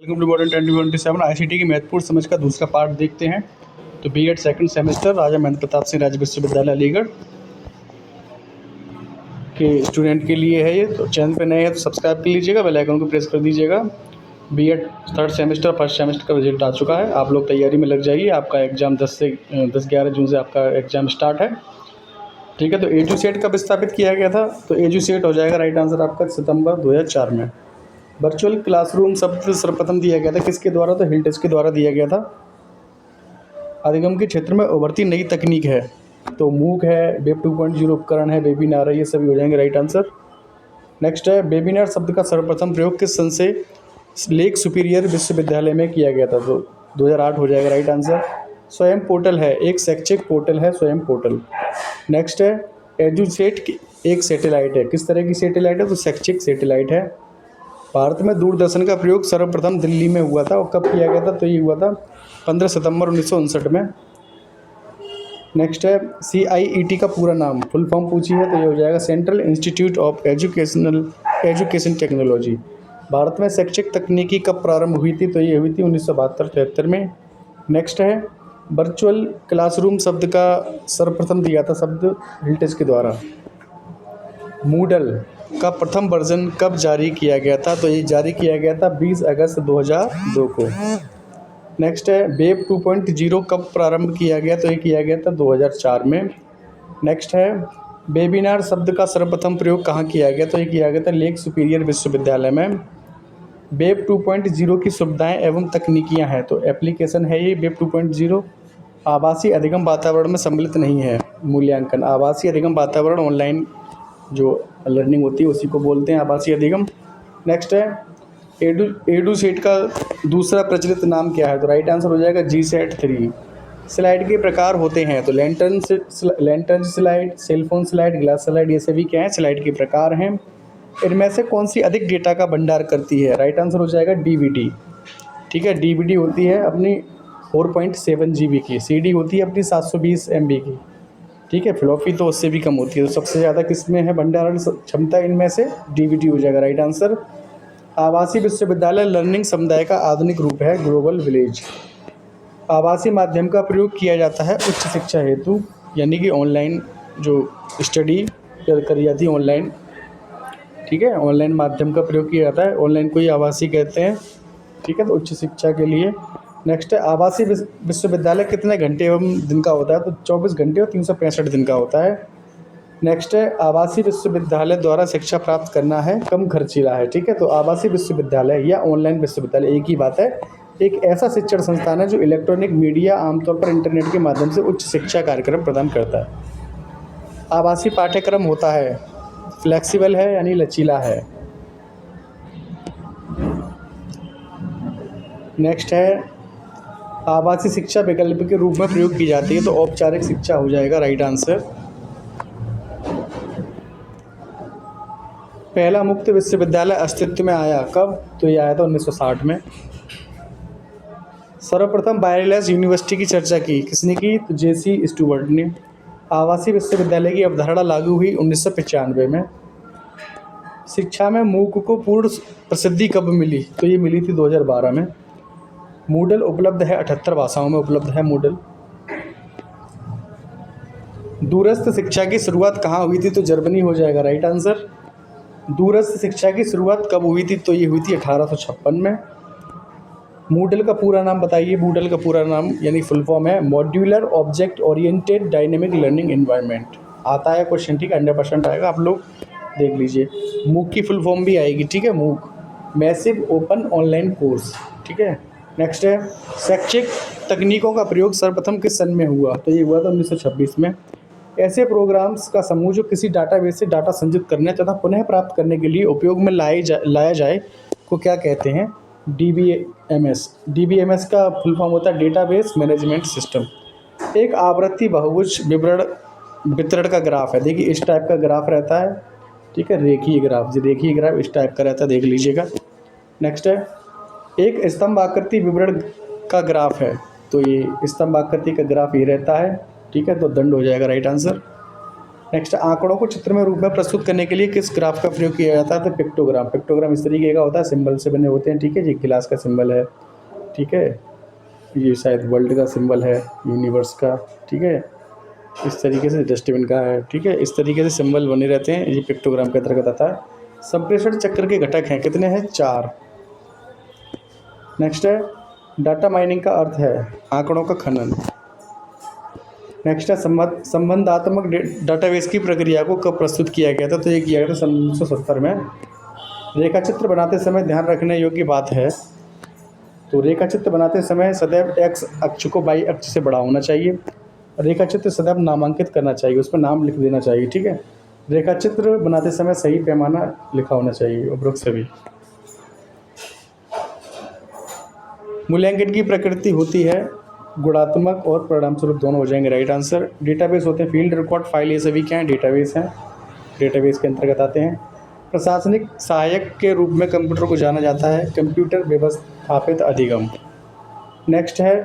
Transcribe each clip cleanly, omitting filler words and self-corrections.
Welcome to modern 2027 ICT की महत्वपूर्ण समझ का दूसरा पार्ट देखते हैं। तो बीएड सेकंड सेमेस्टर राजा महेंद्र प्रताप सिंह राज्य विश्वविद्यालय अलीगढ़ के स्टूडेंट के लिए है ये। तो चैनल पे नए हैं तो सब्सक्राइब कर लीजिएगा, बेल आइकन को प्रेस कर दीजिएगा। BEd third semester first semester का रिजल्ट आ चुका है, आप लोग तैयारी में लग जाइए। आपका एग्ज़ाम 10-11 जून से आपका एग्ज़ाम स्टार्ट है, ठीक है। तो एजुसेट कब स्थापित किया गया था? तो एजुसेट हो जाएगा राइट आंसर आपका सितंबर 2004 में। वर्चुअल क्लासरूम शब्द सर्वप्रथम दिया गया था किसके द्वारा? तो हिल्टस के द्वारा दिया गया था। अधिगम के क्षेत्र में उभरती नई तकनीक है तो मूक है, वेब 2.0 उपकरण है, वेबिनार है, ये सभी हो जाएंगे राइट आंसर। नेक्स्ट है वेबिनार शब्द का सर्वप्रथम प्रयोग किस सन से लेक सुपीरियर विश्वविद्यालय में किया गया था? तो 2008 हो जाएगा राइट आंसर। स्वयं पोर्टल है, एक शैक्षिक पोर्टल है स्वयं पोर्टल। नेक्स्ट है एजुसेट की एक सैटेलाइट है, किस तरह की सैटेलाइट है? तो शैक्षिक सैटेलाइट है। भारत में दूरदर्शन का प्रयोग सर्वप्रथम दिल्ली में हुआ था और कब किया गया था? तो ये हुआ था 15 सितंबर 1959 में। नेक्स्ट है CIET का पूरा नाम, फुल फॉर्म पूछी है तो ये हो जाएगा central institute of education technology. Bharat में शैक्षिक तकनीकी कब प्रारंभ हुई थी? तो ये हुई थी 1972-73 में। नेक्स्ट है वर्चुअल क्लासरूम शब्द का सर्वप्रथम दिया था शब्द हिल्टस के द्वारा। मूडल का प्रथम वर्जन कब जारी किया गया था? तो ये जारी किया गया था 20 अगस्त 2002 को। नेक्स्ट है वेब 2.0 कब प्रारंभ किया गया? तो ये किया गया था 2004 में। नेक्स्ट है वेबिनार शब्द का सर्वप्रथम प्रयोग कहाँ किया गया? तो ये किया गया था लेक सुपीरियर विश्वविद्यालय में। वेब 2.0 की सुविधाएं एवं तकनीकियां हैं तो एप्लीकेशन है ये वेब 2.0। आवासीय अधिगम वातावरण में सम्मिलित नहीं है मूल्यांकन। आवासीय अधिगम वातावरण ऑनलाइन जो लर्निंग होती है उसी को बोलते हैं आवासीय अधिगम। नेक्स्ट है एडुसेट का दूसरा प्रचलित नाम क्या है? तो राइट आंसर हो जाएगा GSET 3। स्लाइड के प्रकार होते हैं तो lantern slide, cellphone slide, glass slide, ये सभी क्या है? स्लाइड के प्रकार हैं। इनमें से कौन सी अधिक डेटा का भंडार करती है? राइट आंसर हो जाएगा DVD, ठीक है। DVD होती है अपनी 4.7 GB की, CD होती है अपनी 720 MB की, ठीक है। फ्लॉपी तो उससे भी कम होती है। तो सबसे ज़्यादा किस में है भंडारण क्षमता? इनमें से DVD हो जाएगा राइट आंसर। आवासीय विश्वविद्यालय लर्निंग समुदाय का आधुनिक रूप है ग्लोबल विलेज। आवासीय माध्यम का प्रयोग किया जाता है उच्च शिक्षा हेतु, यानी कि ऑनलाइन जो स्टडी करी जाती है ऑनलाइन, ठीक है। ऑनलाइन माध्यम का प्रयोग किया जाता है, ऑनलाइन को ही आवासीय कहते हैं, ठीक है। तो उच्च शिक्षा के लिए। नेक्स्ट है आवासीय विश्वविद्यालय कितने घंटे एवं दिन का होता है? तो 24 घंटे और 365 दिन का होता है। नेक्स्ट है आवासीय विश्वविद्यालय द्वारा शिक्षा प्राप्त करना है कम खर्चीला है, ठीक है। तो आवासीय विश्वविद्यालय या ऑनलाइन विश्वविद्यालय एक ही बात है। एक ऐसा शिक्षण संस्थान है जो इलेक्ट्रॉनिक मीडिया आमतौर पर इंटरनेट के माध्यम से उच्च शिक्षा कार्यक्रम प्रदान करता है। आवासीय पाठ्यक्रम होता है फ्लेक्सिबल है यानी लचीला है। नेक्स्ट है आवासीय शिक्षा विकल्प के रूप में प्रयोग की जाती है तो औपचारिक शिक्षा हो जाएगा राइट आंसर। पहला मुक्त विश्वविद्यालय अस्तित्व में आया कब? तो ये आया था 1960 में। सर्वप्रथम वायरलेस यूनिवर्सिटी की चर्चा की किसने की? तो JC स्टुअर्ट ने। आवासीय विश्वविद्यालय की अवधारणा लागू हुई 1995 में। शिक्षा में मूक को पूर्ण प्रसिद्धि कब मिली? तो ये मिली थी 2012 में। मूडल उपलब्ध है 78 भाषाओं में उपलब्ध है मूडल। दूरस्थ शिक्षा की शुरुआत कहाँ हुई थी? तो जर्मनी हो जाएगा राइट आंसर। दूरस्थ शिक्षा की शुरुआत कब हुई थी? तो ये हुई थी 1856 में। मूडल का पूरा नाम बताइए। मूडल का पूरा नाम यानी फुल फॉर्म है modular object oriented dynamic learning environment. आता है क्वेश्चन, ठीक है, 100% आएगा, आप लोग देख लीजिए। मूक की फुल फॉर्म भी आएगी, ठीक है, मूक मैसिव ओपन ऑनलाइन कोर्स, ठीक है। नेक्स्ट है शैक्षिक तकनीकों का प्रयोग सर्वप्रथम किस सन में हुआ? तो ये हुआ था 1926 में। ऐसे प्रोग्राम्स का समूह जो किसी डाटाबेस से डाटा संचित करने तथा पुनः प्राप्त करने के लिए उपयोग में लाया जाए को क्या कहते हैं? DBMS। DBMS का फुल फॉर्म होता है डेटाबेस मैनेजमेंट सिस्टम। एक आवृत्ति बहुभुज वितरण का ग्राफ है, देखिए इस टाइप का ग्राफ रहता है, ठीक है, रेखीय ग्राफ इस टाइप का रहता है, देख लीजिएगा। नेक्स्ट है एक स्तंभ आकृति विवरण का ग्राफ है तो ये स्तंभ आकृति का ग्राफ ये रहता है, ठीक है। तो दंड हो जाएगा राइट आंसर। नेक्स्ट, आंकड़ों को चित्रमय रूप में प्रस्तुत करने के लिए किस ग्राफ का प्रयोग किया जाता है? तो पिक्टोग्राम। पिक्टोग्राम इस तरीके का होता है, सिंबल से बने होते हैं, ठीक है। ये गिलास का सिंबल है, ठीक है। ये शायद वर्ल्ड का सिंबल है, यूनिवर्स का, ठीक है। इस तरीके से डस्टबिन का है, ठीक है। इस तरीके से सिंबल बने रहते हैं, ये पिक्टोग्राम के अंतर्गत आता है। संप्रेषण चक्र के घटक हैं, कितने हैं? 4। नेक्स्ट है, डाटा माइनिंग का अर्थ है आंकड़ों का खनन। नेक्स्ट है, संबंधात्मक डाटाबेस की प्रक्रिया को कब प्रस्तुत किया गया था? तो ये किया गया था सन 1970 में। रेखा चित्र बनाते समय ध्यान रखने योग्य बात है, तो रेखा चित्र बनाते समय सदैव एक्स अक्ष को वाई अक्ष से बड़ा होना चाहिए। रेखा चित्र सदैव नामांकित करना चाहिए, उस पर नाम लिख देना चाहिए, ठीक है। रेखा चित्र बनाते समय सही पैमाना लिखा होना चाहिए, उपरोक्त सभी। मूल्यांकन की प्रकृति होती है गुणात्मक और परिणाम स्वरूप दोनों हो जाएंगे, राइट आंसर। डेटाबेस होते हैं फील्ड रिकॉर्ड फाइल, ये सभी क्या हैं? डेटाबेस हैं, डेटाबेस के अंतर्गत आते हैं। प्रशासनिक सहायक के रूप में कंप्यूटर को जाना जाता है, कंप्यूटर व्यवस्थापित अधिगम। नेक्स्ट है,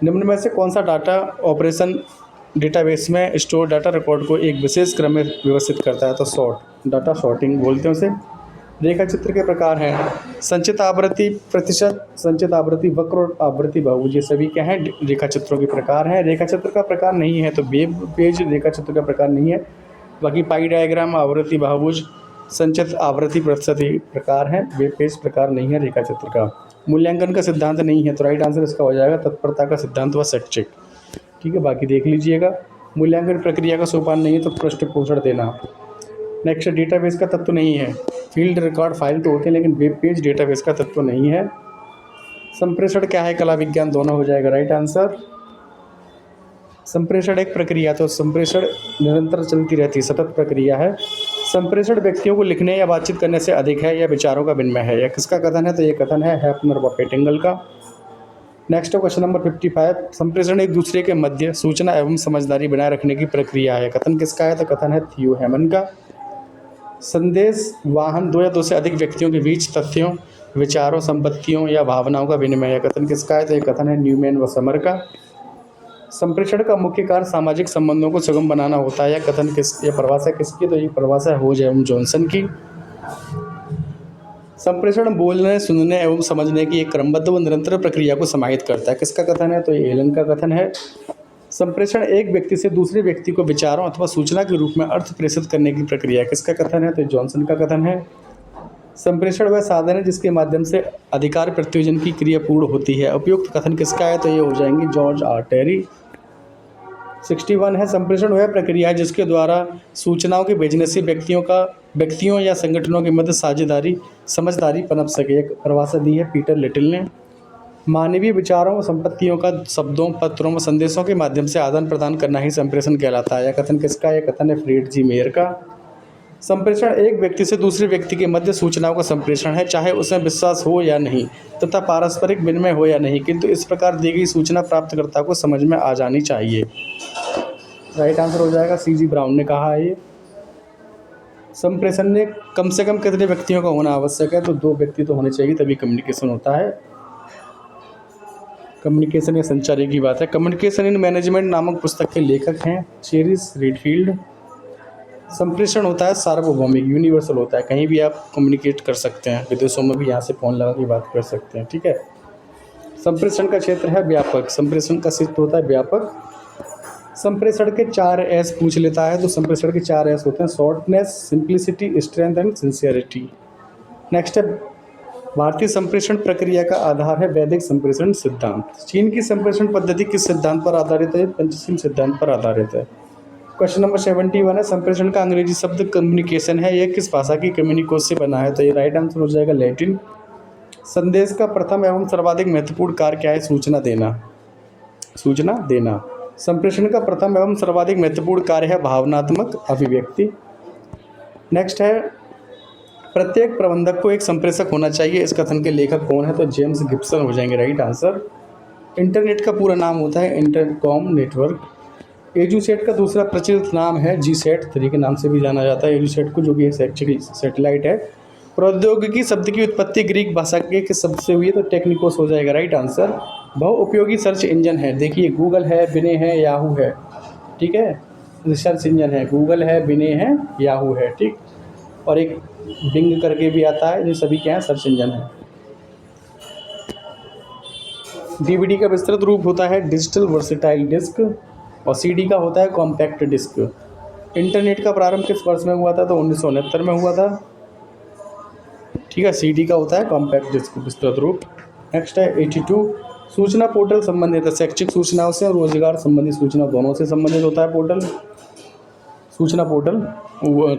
निम्न में से कौन सा डाटा ऑपरेशन डेटाबेस में स्टोर डाटा रिकॉर्ड को एक विशेष क्रम में व्यवस्थित करता है? तो सॉर्ट, डाटा सॉर्टिंग बोलते हैं उसे। रेखा चित्र के प्रकार हैं संचित आवृत्ति, प्रतिशत, संचित आवृत्ति, वक्र और आवृत्ति बहुभुज, ये सभी क्या हैं? रेखा चित्रों के प्रकार हैं। रेखा चित्र का प्रकार नहीं है तो वेब पेज रेखा चित्र का प्रकार नहीं है। बाकी पाई डायग्राम, आवृत्ति बहुभुज, संचित आवृत्ति प्रतिशत प्रकार हैं, वेब पेज प्रकार नहीं है रेखा चित्र का। मूल्यांकन का सिद्धांत नहीं है, तो राइट आंसर इसका हो जाएगा तत्परता का सिद्धांत व सेट चेक, ठीक है। बाकी देख लीजिएगा। मूल्यांकन प्रक्रिया का सोपान नहीं है तो पृष्ठ पोषण देना। नेक्स्ट, डेटाबेस का तत्व नहीं है। फील्ड रिकॉर्ड फाइल तो होते हैं लेकिन वेब पेज डेटाबेस का तत्व नहीं है। संप्रेषण क्या है? कला विज्ञान दोनों हो जाएगा, राइट आंसर। संप्रेषण एक प्रक्रिया, तो संप्रेषण निरंतर चलती रहती है, सतत प्रक्रिया है। संप्रेषण व्यक्तियों को लिखने या बातचीत करने से अधिक है या विचारों का विनिमय है, या किसका कथन है? तो ये कथन है हैफनर व पेटिंगल का। नेक्स्ट क्वेश्चन नंबर 55, संप्रेषण एक दूसरे के मध्य सूचना एवं समझदारी बनाए रखने की प्रक्रिया है, कथन किसका है? तो कथन है थियो हेमन का। संदेश वाहन दो या दो से अधिक व्यक्तियों के बीच तथ्यों, विचारों, संपत्तियों या भावनाओं का विनिमय है, कथन किसका है? तो ये कथन है न्यूमैन व समर का। संप्रेषण का मुख्य कार्य सामाजिक संबंधों को सुगम बनाना होता है, या कथन किस, या परिभाषा किसकी? तो ये परिभाषा होज एवं जॉनसन की। संप्रेषण बोलने, सुनने एवं समझने की एक क्रमबद्ध व निरंतर प्रक्रिया को समाहित करता है, किसका कथन है? तो ये एलन का कथन है। संप्रेषण एक व्यक्ति से दूसरे व्यक्ति को विचारों अथवा सूचना के रूप में अर्थ प्रेषित करने की प्रक्रिया, किसका कथन है? तो जॉनसन का कथन है। संप्रेषण वह साधन है जिसके माध्यम से अधिकार प्रत्योजन की क्रिया पूर्ण होती है, उपयुक्त कथन किसका है? तो ये हो जाएंगे जॉर्ज आर टेरी। 61 है, संप्रेषण वह प्रक्रिया है जिसके द्वारा सूचनाओं के भेजने से व्यक्तियों या संगठनों के मध्य साझेदारी, समझदारी पनप सके, एक परिभाषा दी है पीटर लिटिल ने। मानवीय विचारों व संपत्तियों का शब्दों, पत्रों व संदेशों के माध्यम से आदान प्रदान करना ही संप्रेषण कहलाता है, यह कथन किसका? यह कथन है फ्रीड जी मेयर का। संप्रेषण एक व्यक्ति से दूसरे व्यक्ति के मध्य सूचनाओं का संप्रेषण है, चाहे उसमें विश्वास हो या नहीं तथा पारस्परिक विनिमय हो या नहीं, किंतु इस प्रकार दी गई सूचना प्राप्तकर्ता को समझ में आ जानी चाहिए, राइट आंसर हो जाएगा। सीजी ब्राउन ने कहा है ये। संप्रेषण में कम से कम कितने व्यक्तियों का होना आवश्यक है? तो 2 व्यक्ति तो होने चाहिए, तभी कम्युनिकेशन होता है। कम्युनिकेशन या संचार की बात है। कम्युनिकेशन इन मैनेजमेंट नामक पुस्तक के लेखक हैं चेरिस रेडफील्ड। संप्रेषण होता है सार्वभौमिक, यूनिवर्सल होता है, कहीं भी आप कम्युनिकेट कर सकते हैं, विदेशों में भी यहाँ से फ़ोन लगा के बात कर सकते हैं, ठीक है। संप्रेषण का क्षेत्र है व्यापक, संप्रेषण का क्षेत्र होता है व्यापक। संप्रेषण के 4 एस पूछ लेता है, तो संप्रेषण के 4 एस होते हैं shortness, simplicity, strength and sincerity. Next है, भारतीय संप्रेषण प्रक्रिया का आधार है वैदिक संप्रेषण सिद्धांत। चीन की संप्रेषण पद्धति किस सिद्धांत पर आधारित है? पंचशील सिद्धांत पर आधारित है। क्वेश्चन नंबर 71 है, संप्रेषण का अंग्रेजी शब्द कम्युनिकेशन है, यह किस भाषा की कम्युनिकोस से बना है? तो ये राइट आंसर हो जाएगा लैटिन। संदेश का प्रथम एवं सर्वाधिक महत्वपूर्ण कार्य क्या है? सूचना देना। संप्रेषण का प्रथम एवं सर्वाधिक महत्वपूर्ण कार्य है भावनात्मक अभिव्यक्ति। नेक्स्ट है, प्रत्येक प्रबंधक को एक संप्रेषक होना चाहिए, इस कथन के लेखक कौन है? तो जेम्स गिब्सन हो जाएंगे, राइट आंसर। इंटरनेट का पूरा नाम होता है इंटरकॉम नेटवर्क। एजुसेट का दूसरा प्रचलित नाम है GSAT-3 के नाम से भी जाना जाता है एजुसेट को, जो कि एक्चुअली सैटेलाइट है। प्रौद्योगिकी शब्द की उत्पत्ति ग्रीक भाषा के किस शब्द से हुई है? तो टेक्निकोस हो जाएगा, राइट आंसर। बहु उपयोगी सर्च इंजन है, देखिए गूगल है, बिने है, याहू है, ठीक है। रिसर्च इंजन है, गूगल है, बिने है, याहू है, ठीक। और एक बिंग करके भी आता है, ये सभी क्या है, सर्च इंजन है। डीवीडी का विस्तृत रूप होता है डिजिटल वर्सेटाइल डिस्क और सीडी का होता है कॉम्पैक्ट डिस्क। इंटरनेट का प्रारंभ किस वर्ष में हुआ था? तो 1969 में हुआ था, ठीक है। सीडी का होता है कॉम्पैक्ट डिस्क विस्तृत रूप। नेक्स्ट है 82, सूचना पोर्टल संबंधित है शैक्षिक सूचनाओं से और रोजगार संबंधी सूचना दोनों से संबंधित होता है पोर्टल, सूचना पोर्टल,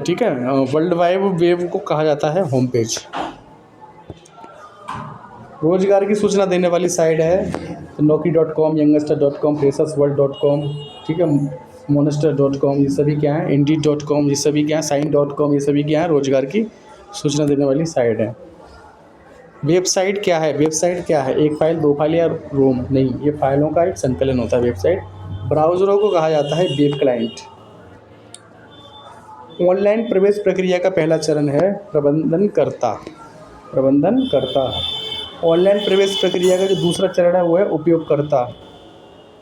ठीक है। वर्ल्ड वाइड वेब को कहा जाता है होम पेज। रोजगार की सूचना देने वाली साइट है तो Naukri.com, youngster.com, freshersworld.com, ठीक है, monster.com, ये सभी क्या है, Indeed.com, ये सभी क्या है, sign.com, ये सभी क्या है, रोजगार की सूचना देने वाली साइट है। वेबसाइट क्या है? वेबसाइट क्या है? एक फाइल, दो फाइल या रोम नहीं, ये फाइलों का एक संकलन होता है वेबसाइट। ब्राउज़रों को कहा जाता है वेब क्लाइंट। ऑनलाइन प्रवेश प्रक्रिया का पहला चरण है प्रबंधनकर्ता। ऑनलाइन प्रवेश प्रक्रिया का जो दूसरा चरण है वो है उपयोगकर्ता,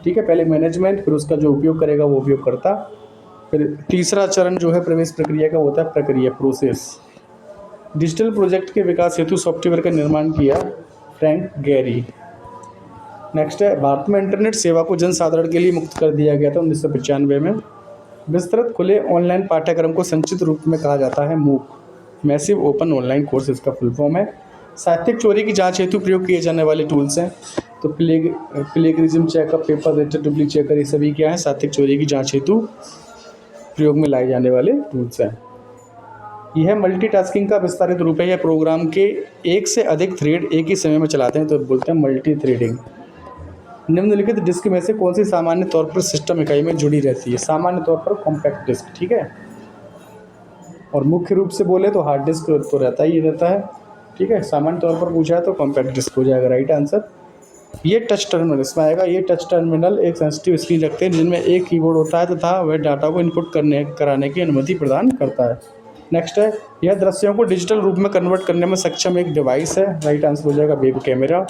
ठीक है। पहले मैनेजमेंट, फिर उसका जो उपयोग करेगा वो उपयोगकर्ता, फिर तीसरा चरण जो है प्रवेश प्रक्रिया का होता है प्रक्रिया, प्रोसेस। डिजिटल प्रोजेक्ट के विकास हेतु सॉफ्टवेयर का निर्माण किया फ्रैंक गेरी। नेक्स्ट है भारत में इंटरनेट सेवा को जनसाधारण के लिए मुक्त कर दिया गया था 1995 में। विस्तृत खुले ऑनलाइन पाठ्यक्रम को संक्षिप्त रूप में कहा जाता है मूक, मैसिव ओपन ऑनलाइन कोर्स इसका फुल फॉर्म है। साहित्यिक चोरी की जांच हेतु प्रयोग किए जाने वाले टूल्स हैं तो plagiarism checkup, paper rated duplicate checker, ये सभी क्या है, साहित्यिक चोरी की जांच हेतु प्रयोग में लाए जाने वाले टूल्स हैं। यह मल्टीटास्किंग का विस्तारित रूप है, यह प्रोग्राम के एक से अधिक थ्रेड एक ही समय में चलाते हैं तो बोलते हैं मल्टी थ्रेडिंग। निम्नलिखित डिस्क में से कौन सी सामान्य तौर पर सिस्टम इकाई में जुड़ी रहती है? सामान्य तौर पर कॉम्पैक्ट डिस्क, ठीक है। और मुख्य रूप से बोले तो हार्ड डिस्क तो रहता ही रहता है, ठीक है। सामान्य तौर पर पूछा है तो कॉम्पैक्ट डिस्क हो जाएगा राइट आंसर। ये टच टर्मिनल इसमें आएगा। ये टच टर्मिनल एक सेंसिटिव स्क्रीन रखते हैं जिनमें एक कीबोर्ड होता है तथा वह डाटा को इनपुट कराने की अनुमति प्रदान करता है। नेक्स्ट है यह दृश्यों को डिजिटल रूप में कन्वर्ट करने में सक्षम एक डिवाइस है, राइट आंसर हो जाएगा वेब कैमरा।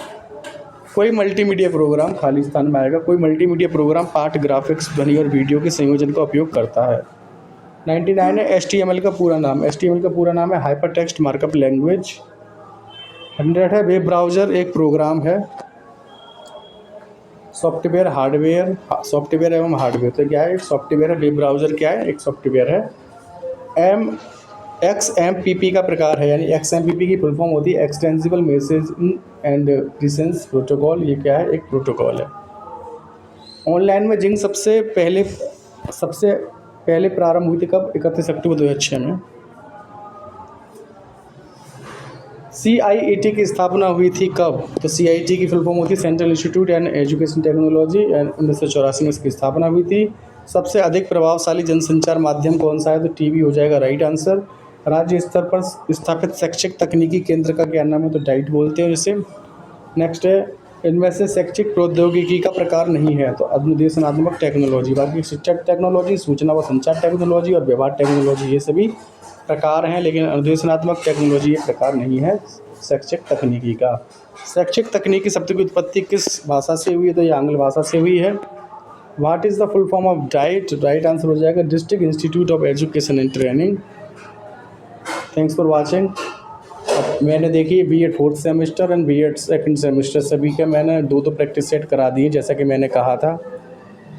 कोई मल्टीमीडिया प्रोग्राम, खाली स्थान में आएगा, कोई मल्टीमीडिया प्रोग्राम पाठ, ग्राफिक्स, ध्वनि और वीडियो के संयोजन का उपयोग करता है। 99 है HTML का पूरा नाम। HTML का पूरा नाम है हाइपर टेक्स्ट मार्कअप लैंग्वेज। 100 है वेब ब्राउज़र एक प्रोग्राम है। सॉफ्टवेयर एवं हार्डवेयर, तो क्या है, एक सॉफ्टवेयर है। वेब ब्राउज़र क्या है, एक सॉफ्टवेयर है। XMPP का प्रकार है, यानी XMPP की फुल फॉर्म होती है extensible messaging and presence protocol. ये क्या है, एक प्रोटोकॉल है। ऑनलाइन में जिंग सबसे पहले प्रारंभ हुई थी कब? 31 अक्टूबर 2006 में। CIET की स्थापना हुई थी कब? तो CIET की फुल फॉर्म होती है central institute and education technology, 1984 में इसकी स्थापना हुई थी। सबसे अधिक प्रभावशाली जनसंचार माध्यम कौन सा है? तो टीवी हो जाएगा राइट आंसर। राज्य स्तर पर स्थापित शैक्षिक तकनीकी केंद्र का क्या नाम है? तो डाइट बोलते हैं इसे। नेक्स्ट है इनमें से शैक्षिक प्रौद्योगिकी का प्रकार नहीं है, तो अनुदेशनात्मक टेक्नोलॉजी। बाकी शिक्षा टेक्नोलॉजी, सूचना व संचार टेक्नोलॉजी और व्यवहार टेक्नोलॉजी ये सभी प्रकार हैं, लेकिन अनुदेशनात्मक टेक्नोलॉजी ये प्रकार नहीं है शैक्षिक तकनीकी का। शैक्षिक तकनीकी शब्द की उत्पत्ति किस भाषा से हुई है? तो ये आंग्ल भाषा से हुई है। What is the full form of diet? Right answer हो जाएगा district institute of education and training. Thanks for watching. अब मैंने देखी B.Ed 4th semester and B.Ed 2nd semester सभी का मैंने दो प्रैक्टिस सेट करा दिए जैसा कि मैंने कहा था।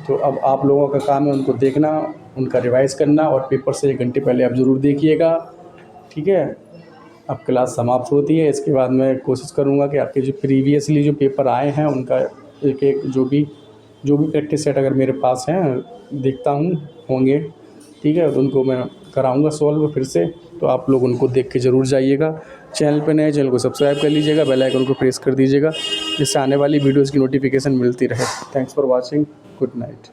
तो अब आप लोगों का काम है उनको देखना, उनका रिवाइज़ करना और पेपर से 1 घंटे पहले आप ज़रूर देखिएगा, ठीक है। अब क्लास समाप्त होती है, इसके बाद मैं कोशिश करूँगा कि आपके जो प्रीवियसली जो पेपर आए हैं उनका एक जो भी प्रैक्टिस सेट अगर मेरे पास हैं देखता हूँ होंगे, ठीक है, तो उनको मैं कराऊंगा सॉल्व फिर से। तो आप लोग उनको देख के ज़रूर जाइएगा। चैनल पे नए, चैनल को सब्सक्राइब कर लीजिएगा, बेल आइकन को प्रेस कर दीजिएगा जिससे आने वाली वीडियोज़ की नोटिफिकेशन मिलती रहे। Thanks for watching, good night.